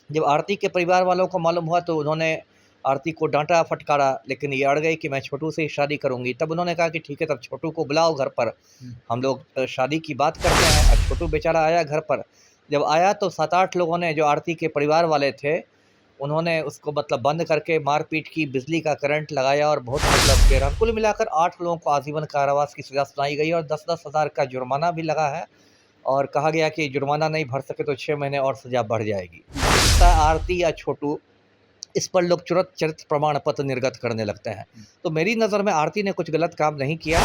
जब आरती के परिवार वालों को मालूम हुआ तो उन्होंने आरती को डांटा फटकारा, लेकिन ये अड़ गई कि मैं छोटू से ही शादी करूंगी। तब उन्होंने कहा कि ठीक है, तब छोटू को बुलाओ घर पर, हम लोग शादी की बात करते हैं। और छोटू बेचारा आया घर पर। जब आया तो 7-8 लोगों ने, जो आरती के परिवार वाले थे, उन्होंने उसको मतलब बंद करके मारपीट की, बिजली का करंट लगाया और बहुत मतलब बेरहम। कुल मिलाकर 8 लोगों को आजीवन कारावास की सजा सुनाई गई और 10-10 हज़ार का जुर्माना भी लगा है। और कहा गया कि जुर्माना नहीं भर सके तो 6 महीने और सजा बढ़ जाएगी। आरती या छोटू, इस पर लोग तुरंत चरित्र प्रमाण पत्र निर्गत करने लगते हैं। तो मेरी नज़र में आरती ने कुछ गलत काम नहीं किया।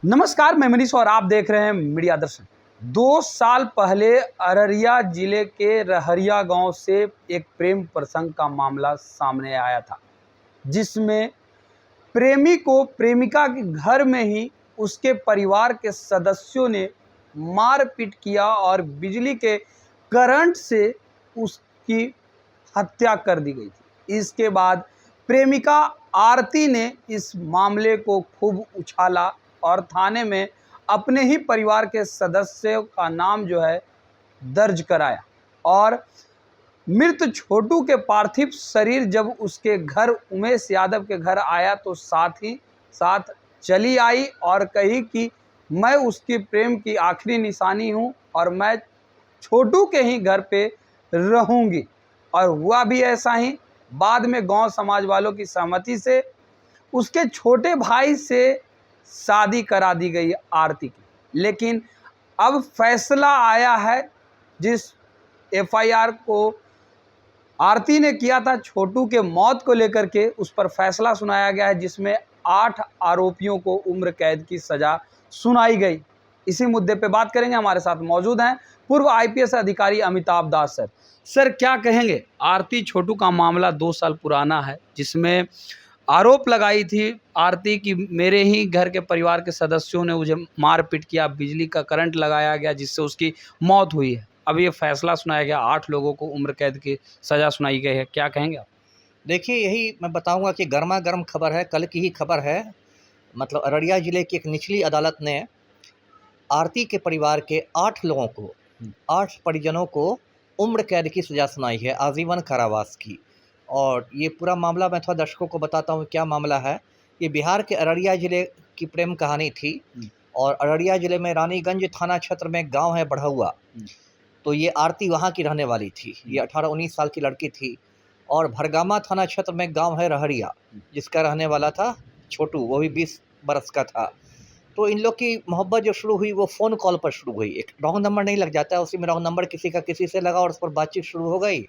नमस्कार, मैं मनीष और आप देख रहे हैं मीडिया दर्शन। 2 साल पहले अररिया जिले के रहरिया गांव से एक प्रेम प्रसंग का मामला सामने आया था, जिसमें प्रेमी को प्रेमिका के घर में ही उसके परिवार के सदस्यों ने मारपीट किया और बिजली के करंट से उसकी हत्या कर दी गई थी। इसके बाद प्रेमिका आरती ने इस मामले को खूब उछाला और थाने में अपने ही परिवार के सदस्यों का नाम जो है दर्ज कराया। और मृत छोटू के पार्थिव शरीर जब उसके घर उमेश यादव के घर आया तो साथ ही साथ चली आई और कही कि मैं उसकी प्रेम की आखिरी निशानी हूं और मैं छोटू के ही घर पे रहूंगी। और हुआ भी ऐसा ही। बाद में गांव समाज वालों की सहमति से उसके छोटे भाई से शादी करा दी गई आरती की। लेकिन अब फैसला आया है, जिस एफआईआर को आरती ने किया था छोटू के मौत को लेकर के, उस पर फैसला सुनाया गया है, जिसमें 8 आरोपियों को उम्र कैद की सजा सुनाई गई। इसी मुद्दे पे बात करेंगे। हमारे साथ मौजूद हैं पूर्व आईपीएस अधिकारी अमिताभ दास सर। सर, क्या कहेंगे? आरती छोटू का मामला 2 साल पुराना है, जिसमें आरोप लगाई थी आरती की मेरे ही घर के परिवार के सदस्यों ने मुझे मारपीट किया, बिजली का करंट लगाया गया जिससे उसकी मौत हुई है। अब ये फैसला सुनाया गया, 8 लोगों को उम्र कैद की सजा सुनाई गई है। क्या कहेंगे आप? देखिए, यही मैं बताऊंगा कि गर्मा गर्म खबर है, कल की ही खबर है। मतलब अररिया जिले की एक निचली अदालत ने आरती के परिवार के 8 लोगों को, 8 परिजनों को उम्र कैद की सजा सुनाई है, आजीवन कारावास की। और ये पूरा मामला मैं थोड़ा दर्शकों को बताता हूँ क्या मामला है। ये बिहार के अररिया जिले की प्रेम कहानी थी। और अररिया जिले में रानीगंज थाना क्षेत्र में गांव है बढ़उआ। तो ये आरती वहाँ की रहने वाली थी। ये 18-19 साल की लड़की थी। और भरगामा थाना क्षेत्र में गांव है रहरिया, जिसका रहने वाला था छोटू, वो भी 20 बरस का था। तो इन लोग की मोहब्बत जो शुरू हुई वो फ़ोन कॉल पर शुरू हुई। एक रॉन्ग नंबर नहीं लग जाता है, उसी में रॉन्ग नंबर किसी का किसी से लगा और उस पर बातचीत शुरू हो गई।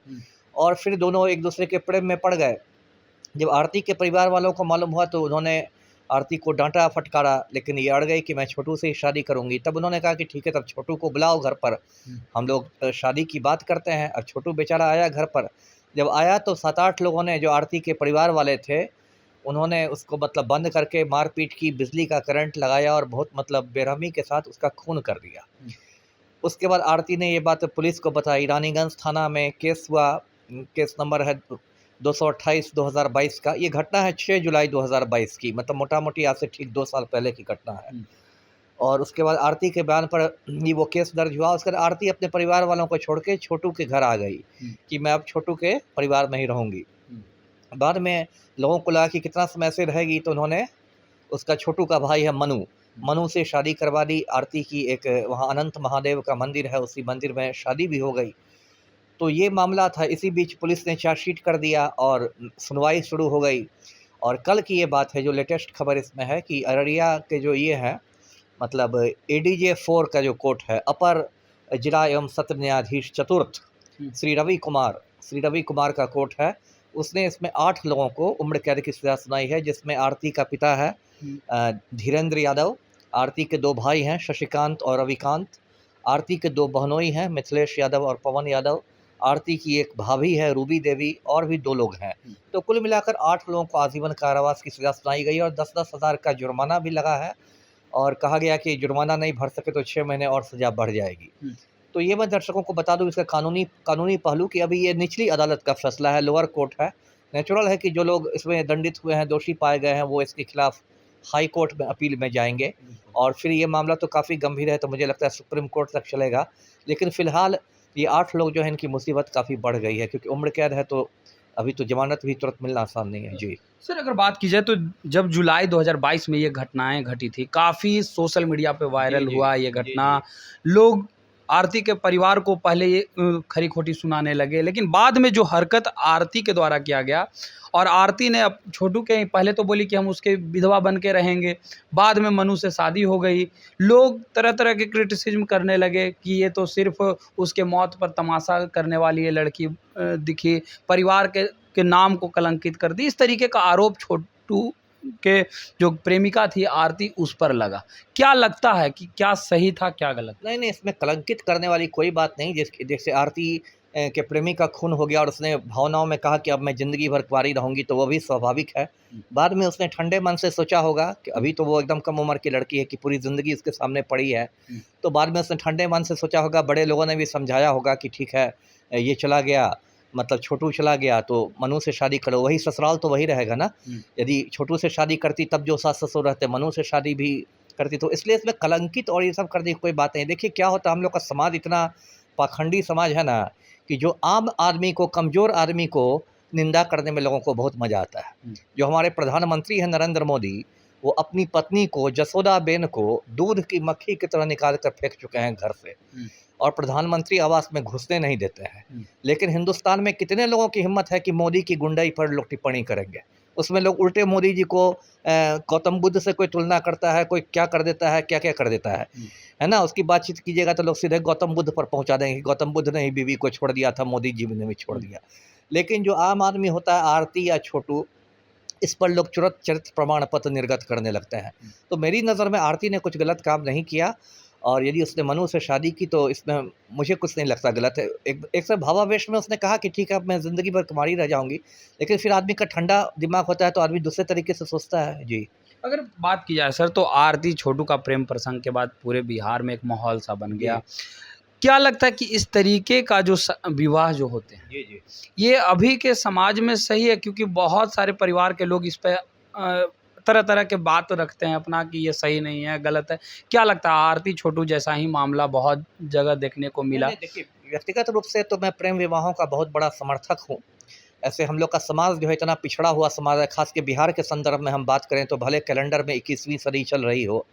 और फिर दोनों एक दूसरे के प्रेम में पड़ गए। जब आरती के परिवार वालों को मालूम हुआ तो उन्होंने आरती को डांटा फटकारा, लेकिन ये अड़ गई कि मैं छोटू से ही शादी करूंगी। तब उन्होंने कहा कि ठीक है, तब छोटू को बुलाओ घर पर, हम लोग शादी की बात करते हैं। और छोटू बेचारा आया घर पर। जब आया तो 7-8 लोगों ने, जो आरती के परिवार वाले थे, उन्होंने उसको मतलब बंद करके मारपीट की, बिजली का करंट लगाया और बहुत मतलब बेरहमी के साथ उसका खून कर दिया। उसके बाद आरती ने ये बात पुलिस को बताई। रानीगंज थाना में केस हुआ। केस नंबर है 228/2022 का। ये घटना है 6 जुलाई 2022 की, मतलब मोटा मोटी आज से ठीक 2 साल पहले की घटना है। और उसके बाद आरती के बयान पर ही वो केस दर्ज हुआ। उसके बाद आरती अपने परिवार वालों को छोड़ के छोटू के घर आ गई कि मैं अब छोटू के परिवार में ही रहूँगी। बाद में लोगों को लगा कि कितना समय से रहेगी, तो उन्होंने, उसका छोटू का भाई है मनु से शादी करवा दी आरती की। एक वहाँ अनंत महादेव का मंदिर है, उसी मंदिर में शादी भी हो गई। तो ये मामला था। इसी बीच पुलिस ने चार्जशीट कर दिया और सुनवाई शुरू हो गई। और कल की ये बात है, जो लेटेस्ट खबर इसमें है कि अररिया के जो ये है, मतलब एडीजे 4 का जो कोर्ट है, अपर जिला एवं सत्र न्यायाधीश चतुर्थ श्री रवि कुमार का कोर्ट है, उसने इसमें 8 लोगों को उम्र कैद की सजा सुनाई है, जिसमें आरती का पिता है धीरेन्द्र यादव, आरती के 2 भाई हैं शशिकांत और रविकांत, आरती के 2 बहनोई हैं मिथिलेश यादव और पवन यादव, आरती की एक भाभी है रूबी देवी, और भी 2 लोग हैं। तो कुल मिलाकर 8 लोगों को आजीवन कारावास की सजा सुनाई गई और 10-10 हज़ार का जुर्माना भी लगा है। और कहा गया कि जुर्माना नहीं भर सके तो 6 महीने और सजा बढ़ जाएगी। तो ये मैं दर्शकों को बता दूं इसका कानूनी पहलू कि अभी ये निचली अदालत का फैसला है, लोअर कोर्ट है। नेचुरल है कि जो लोग इसमें दंडित हुए हैं, दोषी पाए गए हैं, वो इसके खिलाफ हाई कोर्ट में अपील में जाएंगे। और फिर ये मामला तो काफ़ी गंभीर है, तो मुझे लगता है सुप्रीम कोर्ट तक चलेगा। लेकिन फ़िलहाल ये 8 लोग जो हैं इनकी मुसीबत काफ़ी बढ़ गई है, क्योंकि उम्र कैद है तो अभी तो ज़मानत भी तुरंत मिलना आसान नहीं है। जी। सर अगर बात की जाए तो जब जुलाई 2022 में ये घटनाएं घटी थी, काफ़ी सोशल मीडिया पे वायरल जी, हुआ ये जी, घटना। जी। लोग आरती के परिवार को पहले ये खरी खोटी सुनाने लगे, लेकिन बाद में जो हरकत आरती के द्वारा किया गया और आरती ने अब छोटू के पहले तो बोली कि हम उसके विधवा बन के रहेंगे, बाद में मनु से शादी हो गई। लोग तरह तरह के क्रिटिसिज्म करने लगे कि ये तो सिर्फ उसके मौत पर तमाशा करने वाली ये लड़की दिखी, परिवार के नाम को कलंकित कर दी। इस तरीके का आरोप छोटू के जो प्रेमिका थी आरती उस पर लगा। क्या लगता है कि क्या सही था, क्या गलत? नहीं, नहीं, इसमें कलंकित करने वाली कोई बात नहीं। जैसे आरती के प्रेमी का खून हो गया और उसने भावनाओं में कहा कि अब मैं ज़िंदगी भर कुँवारी रहूँगी, तो वो भी स्वाभाविक है। बाद में उसने ठंडे मन से सोचा होगा कि अभी तो वो एकदम कम उम्र की लड़की है कि पूरी ज़िंदगी उसके सामने पड़ी है। तो बाद में उसने ठंडे मन से सोचा होगा, बड़े लोगों ने भी समझाया होगा कि ठीक है, ये चला गया, मतलब छोटू चला गया तो मनु से शादी करो, वही ससुराल तो वही रहेगा ना। यदि छोटू से शादी करती तब जो सास-ससुर रहते, मनु से शादी भी करती, तो इसलिए इसमें कलंकित और ये सब करने की कोई बात नहीं। देखिए क्या होता है, हम लोग का समाज इतना पाखंडी समाज है ना कि जो आम आदमी को, कमज़ोर आदमी को निंदा करने में लोगों को बहुत मज़ा आता है। जो हमारे प्रधानमंत्री हैं नरेंद्र मोदी, वो अपनी पत्नी को, जसोदाबेन को दूध की मक्खी की तरह निकाल कर फेंक चुके हैं घर से और प्रधानमंत्री आवास में घुसने नहीं देते हैं। लेकिन हिंदुस्तान में कितने लोगों की हिम्मत है कि मोदी की गुंडाई पर लोग टिप्पणी करेंगे। उसमें लोग उल्टे मोदी जी को गौतम बुद्ध से कोई तुलना करता है, कोई क्या कर देता है, क्या-क्या कर देता है ना? उसकी बातचीत कीजिएगा तो लोग सीधे गौतम बुद्ध पर पहुँचा देंगे कि गौतम बुद्ध ने ही बीवी को छोड़ दिया था, मोदी जी ने भी छोड़ दिया। लेकिन जो आम आदमी होता है, आरती या छोटू, इस पर लोग तुरंत चरित्र प्रमाण पत्र निर्गत करने लगते हैं। तो मेरी नज़र में आरती ने कुछ गलत काम नहीं किया और यदि उसने मनु से शादी की तो इसमें मुझे कुछ नहीं लगता गलत है। एक से भावावेश में उसने कहा कि ठीक है, अब मैं ज़िंदगी भर कुँवारी रह जाऊँगी, लेकिन फिर आदमी का ठंडा दिमाग होता है तो आदमी दूसरे तरीके से सोचता है। जी। अगर बात की जाए सर तो आरती छोटू का प्रेम प्रसंग के बाद पूरे बिहार में एक माहौल सा बन गया। क्या लगता है कि इस तरीके का जो विवाह जो होते हैं, जी, जी। ये अभी के समाज में सही है? क्योंकि बहुत सारे परिवार के लोग इस पे तरह तरह के बात रखते हैं अपना कि ये सही नहीं है, गलत है। क्या लगता है आरती छोटू जैसा ही मामला बहुत जगह देखने को मिला? नहीं, देखिए, व्यक्तिगत रूप से तो मैं प्रेम विवाहों का बहुत बड़ा समर्थक हूँ। ऐसे हम लोग का समाज जो है इतना पिछड़ा हुआ समाज है, ख़ास के बिहार के संदर्भ में हम बात करें तो भले कैलेंडर में 21वीं सदी चल रही हो,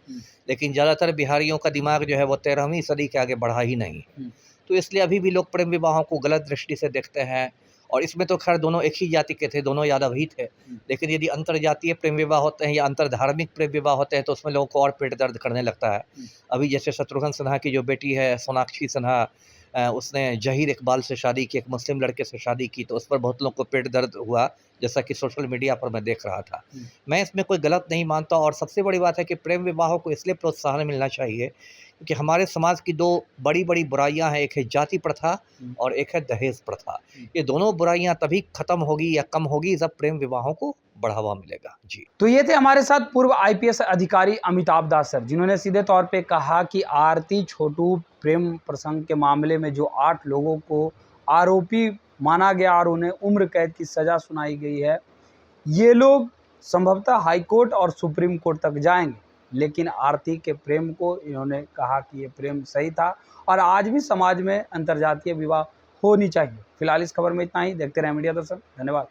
लेकिन ज़्यादातर बिहारियों का दिमाग जो है वो 13वीं सदी के आगे बढ़ा ही नहीं है। तो इसलिए अभी भी लोग प्रेम विवाहों को गलत दृष्टि से देखते हैं और इसमें तो खैर दोनों एक ही जाति के थे, दोनों यादव ही थे। लेकिन यदि अंतर्जातीय प्रेम विवाह होते हैं या अंतर्धार्मिक प्रेम विवाह होते हैं तो उसमें लोगों को और पेट दर्द करने लगता है। अभी जैसे शत्रुघ्न सिन्हा की जो बेटी है सोनाक्षी सिन्हा, उसने ज़हीर इकबाल से शादी की, एक मुस्लिम लड़के से शादी की, तो उस पर बहुत लोगों को पेट दर्द हुआ, जैसा कि सोशल मीडिया पर मैं देख रहा था। मैं इसमें कोई गलत नहीं मानता और सबसे बड़ी बात है कि प्रेम विवाहों को इसलिए प्रोत्साहन मिलना चाहिए क्योंकि हमारे समाज की 2 बड़ी-बड़ी बुराइयाँ हैं, एक है जाति प्रथा और एक है दहेज प्रथा। ये दोनों बुराइयाँ तभी खत्म होगी या कम होगी जब प्रेम विवाहों को बढ़ावा मिलेगा। जी। तो ये थे हमारे साथ पूर्व आईपीएस अधिकारी अमिताभ दास सर, जिन्होंने सीधे तौर पे कहा कि आरती छोटू प्रेम प्रसंग के मामले में जो 8 लोगों को आरोपी माना गया और उन्हें उम्र कैद की सज़ा सुनाई गई है, ये लोग संभवतः हाई कोर्ट और सुप्रीम कोर्ट तक जाएंगे, लेकिन आरती के प्रेम को इन्होंने कहा कि ये प्रेम सही था और आज भी समाज में अंतर्जातीय विवाह होनी चाहिए। फिलहाल इस खबर में इतना ही। देखते रहें मीडिया दर्शन। धन्यवाद।